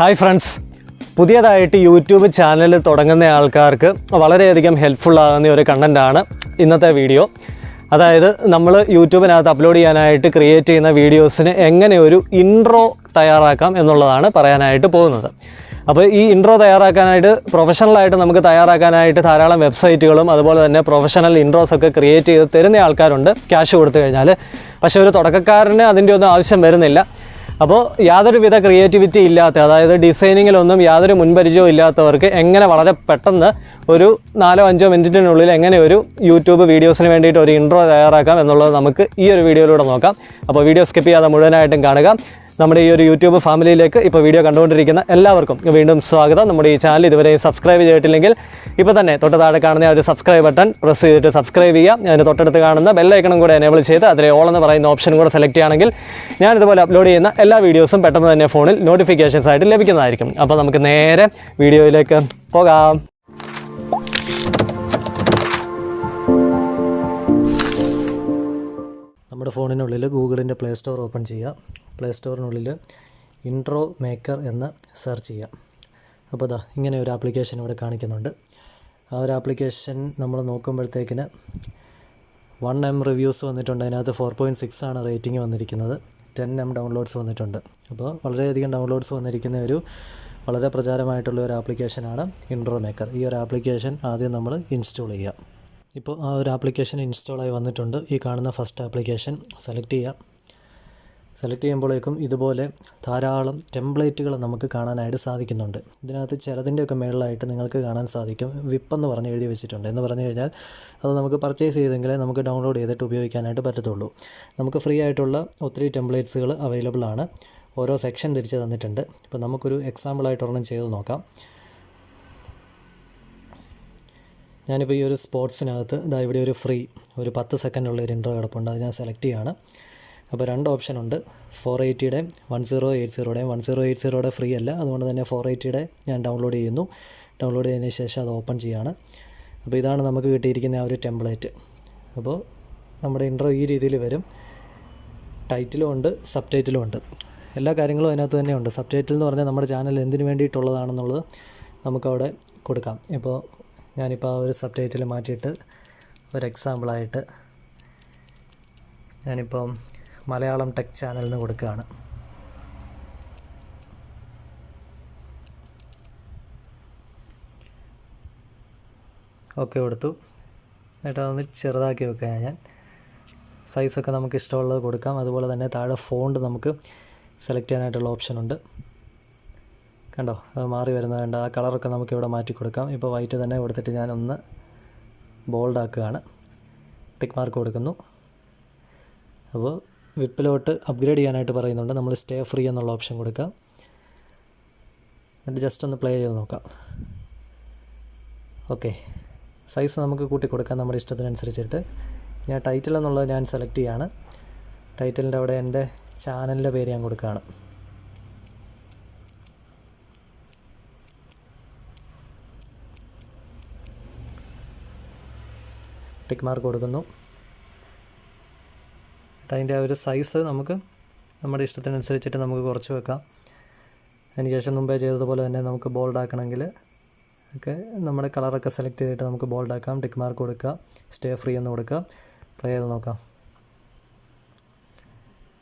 Hi friends, പുതിയതായിട്ട് YouTube channel തുടങ്ങുന്ന ആൾക്കാർക്ക് വളരെയധികം ഹെൽപ്ഫുൾ ആകുന്ന ഒരു കണ്ടൻറ്റാണ് ഇന്നത്തെ വീഡിയോ. അതായത് നമ്മൾ യൂട്യൂബിനകത്ത് അപ്ലോഡ് ചെയ്യാനായിട്ട് ക്രിയേറ്റ് ചെയ്യുന്ന വീഡിയോസിന് എങ്ങനെ ഒരു ഇൻട്രോ തയ്യാറാക്കാം എന്നുള്ളതാണ് പറയാനായിട്ട് പോകുന്നത്. അപ്പോൾ ഈ ഇൻട്രോ തയ്യാറാക്കാനായിട്ട് പ്രൊഫഷണലായിട്ട് നമുക്ക് തയ്യാറാക്കാനായിട്ട് ധാരാളം വെബ്സൈറ്റുകളും അതുപോലെ തന്നെ പ്രൊഫഷണൽ ഇൻട്രോസൊക്കെ ക്രിയേറ്റ് ചെയ്ത് തരുന്ന ആൾക്കാരുണ്ട് ക്യാഷ് കൊടുത്തു കഴിഞ്ഞാൽ. പക്ഷേ ഒരു തുടക്കക്കാരന് അതിൻ്റെ ഒന്നും ആവശ്യം വരുന്നില്ല. അപ്പോൾ യാതൊരുവിധ ക്രിയേറ്റിവിറ്റി ഇല്ലാത്ത, അതായത് ഡിസൈനിങ്ങിലൊന്നും യാതൊരു മുൻപരിചയവും ഇല്ലാത്തവർക്ക് എങ്ങനെ വളരെ പെട്ടെന്ന് ഒരു 4-5 മിനിറ്റിനുള്ളിൽ എങ്ങനെ ഒരു യൂട്യൂബ് വീഡിയോസിന് വേണ്ടിയിട്ട് ഒരു ഇൻട്രോ തയ്യാറാക്കാം എന്നുള്ളത് നമുക്ക് ഈ ഒരു വീഡിയോയിലൂടെ നോക്കാം. അപ്പോൾ വീഡിയോ സ്കിപ്പ് ചെയ്യാതെ മുഴുവനായിട്ടും കാണുക. നമ്മുടെ ഈ ഒരു യൂട്യൂബ് ഫാമിലിയിലേക്ക് ഇപ്പോൾ വീഡിയോ കണ്ടുകൊണ്ടിരിക്കുന്ന എല്ലാവർക്കും വീണ്ടും സ്വാഗതം. നമ്മുടെ ഈ ചാനൽ ഇതുവരെ സബ്സ്ക്രൈബ് ചെയ്തിട്ടില്ലെങ്കിൽ ഇപ്പോൾ തന്നെ തൊട്ട് താഴെ കാണുന്ന ഒരു സബ്സ്ക്രൈബ് ബട്ടൺ പ്രസ് ചെയ്തിട്ട് സബ്സ്ക്രൈബ് ചെയ്യുക. അതിന് തൊട്ടടുത്ത് കാണുന്ന ബെല്ലൈക്കണും കൂടെ എനേബിൾ ചെയ്ത് അതിലെ ഓൾ എന്ന് പറയുന്ന ഓപ്ഷൻ കൂടെ സെലക്ട് ചെയ്യുകയാണെങ്കിൽ ഞാനിതുപോലെ അപ്ലോഡ് ചെയ്യുന്ന എല്ലാ വീഡിയോസും പെട്ടെന്ന് തന്നെ ഫോണിൽ നോട്ടിഫിക്കേഷൻസ് ആയിട്ട് ലഭിക്കുന്നതായിരിക്കും. അപ്പോൾ നമുക്ക് നേരെ വീഡിയോയിലേക്ക് പോകാം. നമ്മുടെ ഫോണിനുള്ളിൽ ഗൂഗിളിൻ്റെ പ്ലേ സ്റ്റോർ ഓപ്പൺ ചെയ്യുക. പ്ലേ സ്റ്റോറിനുള്ളിൽ ഇൻട്രോ മേക്കർ എന്ന് സെർച്ച് ചെയ്യുക. അപ്പോൾ ഇതാ ഇങ്ങനെ ഒരു ആപ്ലിക്കേഷൻ ഇവിടെ കാണിക്കുന്നുണ്ട്. ആ ഒരു ആപ്ലിക്കേഷൻ നമ്മൾ നോക്കുമ്പോഴത്തേക്കിന് 1M റിവ്യൂസ് വന്നിട്ടുണ്ട്. അതിനകത്ത് 4.6 ആണ് റേറ്റിംഗ് വന്നിരിക്കുന്നത്. 10M ഡൗൺലോഡ്സ് വന്നിട്ടുണ്ട്. അപ്പോൾ വളരെയധികം ഡൗൺലോഡ്സ് വന്നിരിക്കുന്ന ഒരു വളരെ പ്രചാരമായിട്ടുള്ള ഒരു ആപ്ലിക്കേഷനാണ് ഇൻട്രോ മേക്കർ. ഈ ഒരു ആപ്ലിക്കേഷൻ ആദ്യം നമ്മൾ ഇൻസ്റ്റാൾ ചെയ്യുക. ഇപ്പോൾ ആ ഒരു ആപ്ലിക്കേഷൻ ഇൻസ്റ്റാളായി വന്നിട്ടുണ്ട്. ഈ കാണുന്ന ഫസ്റ്റ് ആപ്ലിക്കേഷൻ സെലക്ട് ചെയ്യാം. സെലക്ട് ചെയ്യുമ്പോഴേക്കും ഇതുപോലെ ധാരാളം ടെംപ്ലേറ്റുകൾ നമുക്ക് കാണാനായിട്ട് സാധിക്കുന്നുണ്ട്. ഇതിനകത്ത് ചിലതിൻ്റെയൊക്കെ മുകളിലായിട്ട് നിങ്ങൾക്ക് കാണാൻ സാധിക്കും വിപ്പ് എന്ന് പറഞ്ഞ് എഴുതി വെച്ചിട്ടുണ്ട്. എന്ന് പറഞ്ഞു കഴിഞ്ഞാൽ അത് നമുക്ക് പർച്ചേസ് ചെയ്തെങ്കിലേ നമുക്ക് ഡൗൺലോഡ് ചെയ്തിട്ട് ഉപയോഗിക്കാനായിട്ട് പറ്റത്തുള്ളൂ. നമുക്ക് ഫ്രീ ആയിട്ടുള്ള ഒത്തിരി ടെംപ്ലേറ്റ്സുകൾ അവൈലബിൾ ആണ്. ഓരോ സെക്ഷൻ തിരിച്ച് തന്നിട്ടുണ്ട്. ഇപ്പോൾ നമുക്കൊരു എക്സാമ്പിളായിട്ട് ഒരെണ്ണം ചെയ്ത് നോക്കാം. ഞാനിപ്പോൾ ഈ ഒരു സ്പോർട്സിനകത്ത് ഇതാ ഇവിടെ ഒരു ഫ്രീ ഒരു 10 സെക്കൻഡുള്ള ഒരു ഇൻട്രോ കിടപ്പുണ്ട്. അത് ഞാൻ സെലക്ട് ചെയ്യുകയാണ്. അപ്പോൾ 2 ഓപ്ഷൻ ഉണ്ട്. 480യുടെയും 1080യുടെയും 1080യുടെ ഫ്രീ അല്ല, അതുകൊണ്ട് തന്നെ 480യുടെ ഞാൻ ഡൗൺലോഡ് ചെയ്യുന്നു. ഡൗൺലോഡ് ചെയ്തതിന് ശേഷം അത് ഓപ്പൺ ചെയ്യുകയാണ്. അപ്പോൾ ഇതാണ് നമുക്ക് കിട്ടിയിരിക്കുന്ന ആ ഒരു ടെംപ്ലേറ്റ്. അപ്പോൾ നമ്മുടെ ഇൻട്രോ ഈ രീതിയിൽ വരും. ടൈറ്റിലും ഉണ്ട്, സബ് ടൈറ്റിലും ഉണ്ട്. എല്ലാ കാര്യങ്ങളും അതിനകത്ത് തന്നെ ഉണ്ട്. സബ് ടൈറ്റിൽ എന്ന് പറഞ്ഞാൽ നമ്മുടെ ചാനൽ എന്തിനു വേണ്ടിയിട്ടുള്ളതാണെന്നുള്ളത് നമുക്കവിടെ കൊടുക്കാം. ഇപ്പോൾ ഞാനിപ്പോൾ ആ ഒരു സബ് ടൈറ്റിൽ മാറ്റിയിട്ട് ഒരു എക്സാമ്പിളായിട്ട് ഞാനിപ്പം മലയാളം ടെക് ചാനൽ എന്ന് കൊടുക്കുകയാണ്. ഓക്കെ കൊടുത്തു. എന്നിട്ട് അതൊന്ന് ചെറുതാക്കി വെക്കുക. ഞാൻ സൈസൊക്കെ നമുക്ക് ഇഷ്ടമുള്ളത് കൊടുക്കാം. അതുപോലെ തന്നെ താഴെ ഫോണ്ട് നമുക്ക് സെലക്ട് ചെയ്യാനായിട്ടുള്ള ഓപ്ഷനുണ്ട്. കണ്ടോ, അത് മാറി വരുന്നത് കണ്ടോ. ആ കളറൊക്കെ നമുക്ക് ഇവിടെ മാറ്റി കൊടുക്കാം. ഇപ്പോൾ വൈറ്റ് തന്നെ കൊടുത്തിട്ട് ഞാനൊന്ന് ബോൾഡ് ആക്കുകയാണ്. ടിക്ക് മാർക്ക് കൊടുക്കുന്നു. അപ്പോൾ വിപ്പിലോട്ട് അപ്ഗ്രേഡ് ചെയ്യാനായിട്ട് പറയുന്നുണ്ട്. നമ്മൾ സ്റ്റേ ഫ്രീ എന്നുള്ള ഓപ്ഷൻ കൊടുക്കാം. എന്നിട്ട് ജസ്റ്റ് ഒന്ന് പ്ലേ ചെയ്ത് നോക്കാം. ഓക്കെ, സൈസ് നമുക്ക് കൂട്ടി കൊടുക്കാം നമ്മുടെ ഇഷ്ടത്തിനനുസരിച്ചിട്ട്. ഞാൻ ടൈറ്റിൽ എന്നുള്ളത് ഞാൻ സെലക്ട് ചെയ്യുകയാണ്. ടൈറ്റിലിൻ്റെ അവിടെ എൻ്റെ ചാനലിൻ്റെ പേര് ഞാൻ കൊടുക്കുകയാണ്. ടിക്ക് മാർക്ക് കൊടുക്കുന്നു. അതിൻ്റെ ആ ഒരു സൈസ് നമുക്ക് നമ്മുടെ ഇഷ്ടത്തിനനുസരിച്ചിട്ട് നമുക്ക് കുറച്ച് വെക്കാം. അതിനുശേഷം മുമ്പേ ചെയ്തതുപോലെ തന്നെ നമുക്ക് ബോൾഡ് ആക്കണമെങ്കിൽ ഒക്കെ നമ്മുടെ കളറൊക്കെ സെലക്ട് ചെയ്തിട്ട് നമുക്ക് ബോൾഡ് ആക്കാം. ടിക്ക് മാർക്ക് കൊടുക്കുക, സ്റ്റേ ഫ്രീ എന്ന് കൊടുക്കുക. പ്ലേ ചെയ്ത് നോക്കാം.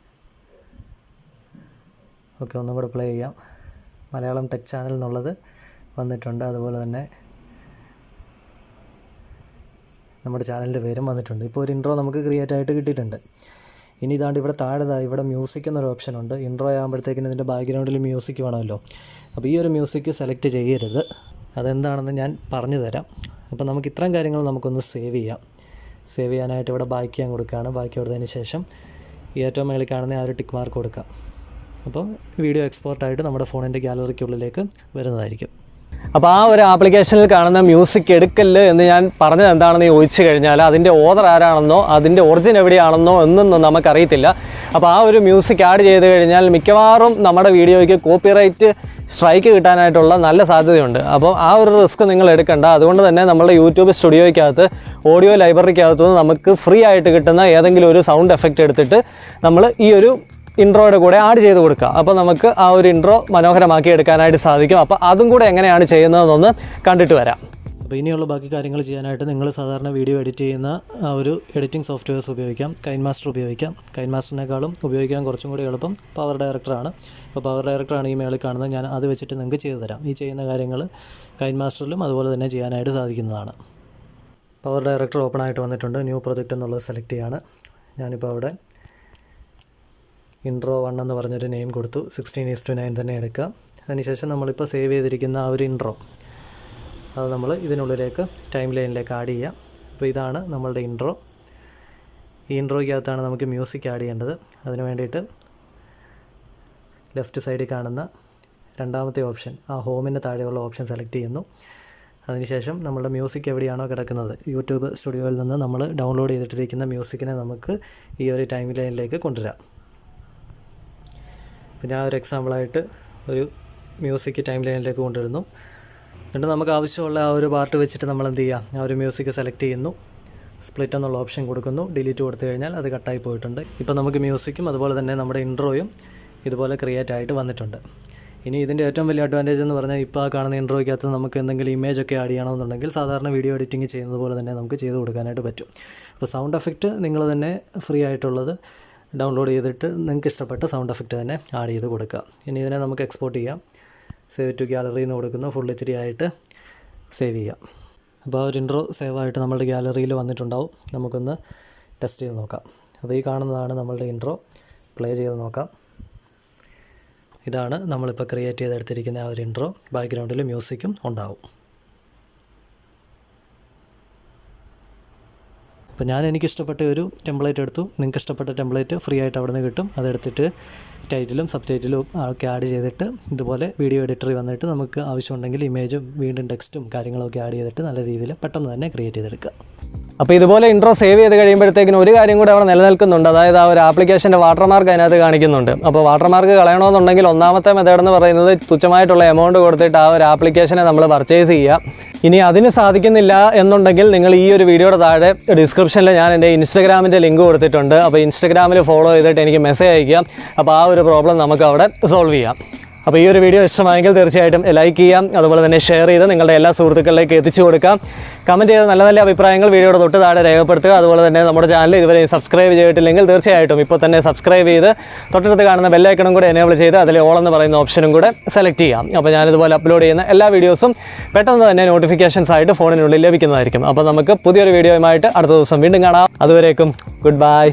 ഓക്കെ, ഒന്നും കൂടെ പ്ലേ ചെയ്യാം. മലയാളം ടെക് ചാനൽ എന്നുള്ളത് വന്നിട്ടുണ്ട്. അതുപോലെ തന്നെ നമ്മുടെ ചാനലിൻ്റെ പേരും വന്നിട്ടുണ്ട്. ഇപ്പോൾ ഒരു ഇൻട്രോ നമുക്ക് ക്രിയേറ്റ് ആയിട്ട് കിട്ടിയിട്ടുണ്ട്. ഇനി ഇതാണ്ട് ഇവിടെ താഴെ ഇവിടെ മ്യൂസിക് എന്നൊരു ഓപ്ഷൻ ഉണ്ട്. ഇൻട്രോ ആകുമ്പോഴത്തേക്കിന് ഇതിൻ്റെ ബാക്ക്ഗ്രൗണ്ടിൽ മ്യൂസിക് വേണമല്ലോ. അപ്പോൾ ഈ ഒരു മ്യൂസിക് സെലക്ട് ചെയ്യരുത്. അതെന്താണെന്ന് ഞാൻ പറഞ്ഞു തരാം. അപ്പോൾ നമുക്ക് ഇത്രയും കാര്യങ്ങൾ നമുക്കൊന്ന് സേവ് ചെയ്യാം. സേവ് ചെയ്യാനായിട്ട് ഇവിടെ ബാക്ക് ചെയ്യാൻ കൊടുക്കുകയാണ്. ബാക്കി കൊടുത്തതിന് ശേഷം ഈ ഏറ്റവും മേളിൽ കാണുന്ന ആ ഒരു ടിക്ക് മാർക്ക് കൊടുക്കുക. അപ്പോൾ വീഡിയോ എക്സ്പോർട്ടായിട്ട് നമ്മുടെ ഫോണിൻ്റെ ഗാലറിക്കുള്ളിലേക്ക് വരുന്നതായിരിക്കും. അപ്പോൾ ആ ഒരു ആപ്ലിക്കേഷനിൽ കാണുന്ന മ്യൂസിക് എടുക്കല്ല് എന്ന് ഞാൻ പറഞ്ഞത് എന്താണെന്ന് ചോദിച്ചു കഴിഞ്ഞാൽ അതിൻ്റെ ഓതർ ആരാണെന്നോ അതിൻ്റെ ഒറിജിൻ എവിടെയാണെന്നോ എന്നൊന്നും നമുക്കറിയത്തില്ല. അപ്പോൾ ആ ഒരു മ്യൂസിക് ആഡ് ചെയ്ത് കഴിഞ്ഞാൽ മിക്കവാറും നമ്മുടെ വീഡിയോയ്ക്ക് കോപ്പിറൈറ്റ് സ്ട്രൈക്ക് കിട്ടാനായിട്ടുള്ള നല്ല സാധ്യതയുണ്ട്. അപ്പോൾ ആ ഒരു റിസ്ക് നിങ്ങൾ എടുക്കണ്ട. അതുകൊണ്ട് തന്നെ നമ്മുടെ യൂട്യൂബ് സ്റ്റുഡിയോയ്ക്കകത്ത് ഓഡിയോ ലൈബ്രറിക്കകത്തുനിന്ന് നമുക്ക് ഫ്രീ ആയിട്ട് കിട്ടുന്ന ഏതെങ്കിലും ഒരു സൗണ്ട് എഫക്റ്റ് എടുത്തിട്ട് നമ്മൾ ഈ ഒരു ഇൻട്രോയുടെ കൂടെ ആഡ് ചെയ്ത് കൊടുക്കുക. അപ്പോൾ നമുക്ക് ആ ഒരു ഇൻട്രോ മനോഹരമാക്കി എടുക്കാനായിട്ട് സാധിക്കും. അപ്പോൾ അതും കൂടെ എങ്ങനെയാണ് ചെയ്യുന്നതെന്നൊന്ന് കണ്ടിട്ട് വരാം. അപ്പോൾ ഇനിയുള്ള ബാക്കി കാര്യങ്ങൾ ചെയ്യാനായിട്ട് നിങ്ങൾ സാധാരണ വീഡിയോ എഡിറ്റ് ചെയ്യുന്ന ആ ഒരു എഡിറ്റിംഗ് സോഫ്റ്റ്വെയർസ് ഉപയോഗിക്കാം. കൈൻമാസ്റ്റർ ഉപയോഗിക്കാം. കൈൻമാസ്റ്ററിനേക്കാളും ഉപയോഗിക്കാൻ കുറച്ചും കൂടി എളുപ്പം പവർ ഡയറക്ടറാണ്. അപ്പോൾ പവർ ഡയറക്ടറാണ് ഈ മേളിൽ കാണുന്നത്. ഞാൻ അത് വെച്ചിട്ട് നിങ്ങൾക്ക് ചെയ്തു തരാം. ഈ ചെയ്യുന്ന കാര്യങ്ങൾ കൈൻമാസ്റ്ററിലും അതുപോലെ തന്നെ ചെയ്യാനായിട്ട് സാധിക്കുന്നതാണ്. പവർ ഡയറക്ടർ ഓപ്പൺ ആയിട്ട് വന്നിട്ടുണ്ട്. ന്യൂ പ്രൊജക്റ്റ് എന്നുള്ളത് സെലക്ട് ചെയ്യാണ്. ഞാനിപ്പോൾ അവിടെ ഇൻട്രോ 1 എന്ന് പറഞ്ഞൊരു നെയിം കൊടുത്തു. 16:9 തന്നെ എടുക്കുക. അതിനുശേഷം നമ്മളിപ്പോൾ സേവ് ചെയ്തിരിക്കുന്ന ആ ഒരു ഇൻട്രോ അത് നമ്മൾ ഇതിനുള്ളിലേക്ക് ടൈം ലൈനിലേക്ക് ആഡ് ചെയ്യാം. അപ്പോൾ ഇതാണ് നമ്മളുടെ ഇൻട്രോ. ഈ ഇൻട്രോയ്ക്കകത്താണ് നമുക്ക് മ്യൂസിക് ആഡ് ചെയ്യേണ്ടത്. അതിന് വേണ്ടിയിട്ട് ലെഫ്റ്റ് സൈഡിൽ കാണുന്ന രണ്ടാമത്തെ ഓപ്ഷൻ, ആ ഹോമിന് താഴെയുള്ള ഓപ്ഷൻ സെലക്ട് ചെയ്യുന്നു. അതിനുശേഷം നമ്മളുടെ മ്യൂസിക് എവിടെയാണോ കിടക്കുന്നത്, യൂട്യൂബ് സ്റ്റുഡിയോയിൽ നിന്ന് നമ്മൾ ഡൗൺലോഡ് ചെയ്തിട്ടിരിക്കുന്ന മ്യൂസിക്കിനെ നമുക്ക് ഈ ഒരു ടൈം ലൈനിലേക്ക് കൊണ്ടുവരാം. അപ്പോൾ ഞാൻ ഒരു എക്സാമ്പിളായിട്ട് ഒരു മ്യൂസിക് ടൈം ലൈനിലേക്ക് കൊണ്ടുവരുന്നു. എന്നിട്ട് നമുക്ക് ആവശ്യമുള്ള ആ ഒരു പാർട്ട് വെച്ചിട്ട് നമ്മൾ എന്ത് ചെയ്യുക, ആ ഒരു മ്യൂസിക് സെലക്ട് ചെയ്യുന്നു. സ്പ്ലിറ്റ് എന്നുള്ള ഓപ്ഷൻ കൊടുക്കുന്നു. ഡിലീറ്റ് കൊടുത്തു കഴിഞ്ഞാൽ അത് കട്ടായി പോയിട്ടുണ്ട്. ഇപ്പോൾ നമുക്ക് മ്യൂസിക്കും അതുപോലെ തന്നെ നമ്മുടെ ഇൻട്രോയും ഇതുപോലെ ക്രിയേറ്റ് ആയിട്ട് വന്നിട്ടുണ്ട്. ഇനി ഇതിൻ്റെ ഏറ്റവും വലിയ അഡ്വാൻറ്റേജ് എന്ന് പറഞ്ഞാൽ ഇപ്പോൾ ആ കാണുന്ന ഇൻട്രോയ്ക്കകത്ത് നമുക്ക് എന്തെങ്കിലും ഇമേജൊക്കെ ആഡ് ചെയ്യണമെന്നുണ്ടെങ്കിൽ സാധാരണ വീഡിയോ എഡിറ്റിംഗ് ചെയ്യുന്നത് പോലെ തന്നെ നമുക്ക് ചെയ്ത് കൊടുക്കാനായിട്ട് പറ്റും. അപ്പോൾ സൗണ്ട് എഫക്റ്റ് നിങ്ങൾ തന്നെ ഫ്രീ ആയിട്ടുള്ളത് ഡൗൺലോഡ് ചെയ്തിട്ട് നിങ്ങൾക്ക് ഇഷ്ടപ്പെട്ട സൗണ്ട് എഫക്റ്റ് തന്നെ ആഡ് ചെയ്ത് കൊടുക്കുക. ഇനി ഇതിനെ നമുക്ക് എക്സ്പോർട്ട് ചെയ്യാം. സേവ് ടു ഗാലറി എന്ന് കൊടുക്കുന്നു. ഫുൾ HD ആയിട്ട് സേവ് ചെയ്യാം. അപ്പോൾ ആ ഒരു ഇൻട്രോ സേവ് ആയിട്ട് നമ്മളുടെ ഗാലറിയിൽ വന്നിട്ടുണ്ടാവും. നമുക്കൊന്ന് ടെസ്റ്റ് ചെയ്ത് നോക്കാം. അപ്പോൾ ഈ കാണുന്നതാണ് നമ്മളുടെ ഇൻട്രോ. പ്ലേ ചെയ്ത് നോക്കാം. ഇതാണ് നമ്മളിപ്പോൾ ക്രിയേറ്റ് ചെയ്തെടുത്തിരിക്കുന്ന ആ ഒരു ഇൻട്രോ. ബാക്ക്ഗ്രൗണ്ടിൽ മ്യൂസിക്കും ഉണ്ടാവും. അപ്പോൾ ഞാൻ എനിക്കിഷ്ടപ്പെട്ട ഒരു ടെംപ്ലേറ്റ് എടുത്തു. നിങ്ങൾക്ക് ഇഷ്ടപ്പെട്ട ടെംപ്ലേറ്റ് ഫ്രീ ആയിട്ട് അവിടെ നിന്ന് കിട്ടും. അതെടുത്തിട്ട് ടൈറ്റിലും സബ് ടൈറ്റിലും ഒക്കെ ആഡ് ചെയ്തിട്ട് ഇതുപോലെ വീഡിയോ എഡിറ്ററിൽ വന്നിട്ട് നമുക്ക് ആവശ്യമുണ്ടെങ്കിൽ ഇമേജും വീണ്ടും ടെക്സ്റ്റും കാര്യങ്ങളൊക്കെ ആഡ് ചെയ്തിട്ട് നല്ല രീതിയിൽ പെട്ടെന്ന് തന്നെ ക്രിയേറ്റ് ചെയ്തെടുക്കുക. അപ്പോൾ ഇതുപോലെ ഇൻട്രോ സേവ് ചെയ്ത് കഴിയുമ്പോഴത്തേക്കിനും ഒരു കാര്യം കൂടെ അവിടെ നിലനിൽക്കുന്നുണ്ട്. അതായത് ആ ഒരു ആപ്ലിക്കേഷൻ്റെ വാട്ടർമാർക്ക് അതിനകത്ത് കാണിക്കുന്നുണ്ട്. അപ്പോൾ വാട്ടർമാർക്ക് കളയണമെന്നുണ്ടെങ്കിൽ ഒന്നാമത്തെ മെത്തേഡ് എന്ന് പറയുന്നത് തുച്ഛമായിട്ടുള്ള എമൗണ്ട് കൊടുത്തിട്ട് ആ ഒരു ആപ്ലിക്കേഷനെ നമ്മൾ പർച്ചേസ് ചെയ്യുക. ഇനി അതിന് സാധിക്കുന്നില്ല എന്നുണ്ടെങ്കിൽ നിങ്ങൾ ഈ ഒരു വീഡിയോയുടെ താഴെ ഡിസ്ക്രിപ്ഷനിൽ ഞാൻ എൻ്റെ ഇൻസ്റ്റഗ്രാമിൻ്റെ ലിങ്ക് കൊടുത്തിട്ടുണ്ട്. അപ്പോൾ ഇൻസ്റ്റഗ്രാമിൽ ഫോളോ ചെയ്തിട്ട് എനിക്ക് മെസ്സേജ് അയക്കാം. അപ്പോൾ ആ ഒരു പ്രോബ്ലം നമുക്ക് അവിടെ സോൾവ് ചെയ്യാം. അപ്പോൾ ഈ ഒരു വീഡിയോ ഇഷ്ടമായെങ്കിൽ തീർച്ചയായിട്ടും ലൈക്ക് ചെയ്യാം. അതുപോലെ തന്നെ ഷെയർ ചെയ്ത് നിങ്ങളുടെ എല്ലാ സുഹൃത്തുക്കളിലേക്ക് എത്തിച്ചു കൊടുക്കാം. കമൻറ്റ് ചെയ്ത് നല്ല നല്ല അഭിപ്രായങ്ങൾ വീഡിയോയുടെ തൊട്ട് താഴെ രേഖപ്പെടുത്തുക. അതുപോലെ തന്നെ നമ്മുടെ ചാനൽ ഇതുവരെ സബ്സ്ക്രൈബ് ചെയ്തിട്ടില്ലെങ്കിൽ തീർച്ചയായിട്ടും ഇപ്പോൾ തന്നെ സബ്സ്ക്രൈബ് ചെയ്ത് തൊട്ടടുത്ത് കാണുന്ന ബെല്ലൈക്കണും കൂടെ എനേബിൾ ചെയ്ത് അതിൽ ഓൾ എന്ന് പറയുന്ന ഓപ്ഷനും കൂടെ സെലക്ട് ചെയ്യാം. അപ്പോൾ ഞാനിതുപോലെ അപ്ലോഡ് ചെയ്യുന്ന എല്ലാ വീഡിയോസും പെട്ടെന്ന് തന്നെ നോട്ടിഫിക്കേഷൻസ് ആയിട്ട് ഫോണിനുള്ളിൽ ലഭിക്കുന്നതായിരിക്കും. അപ്പോൾ നമുക്ക് പുതിയൊരു വീഡിയോയുമായിട്ട് അടുത്ത ദിവസം വീണ്ടും കാണാം. അതുവരേക്കും ഗുഡ് ബൈ.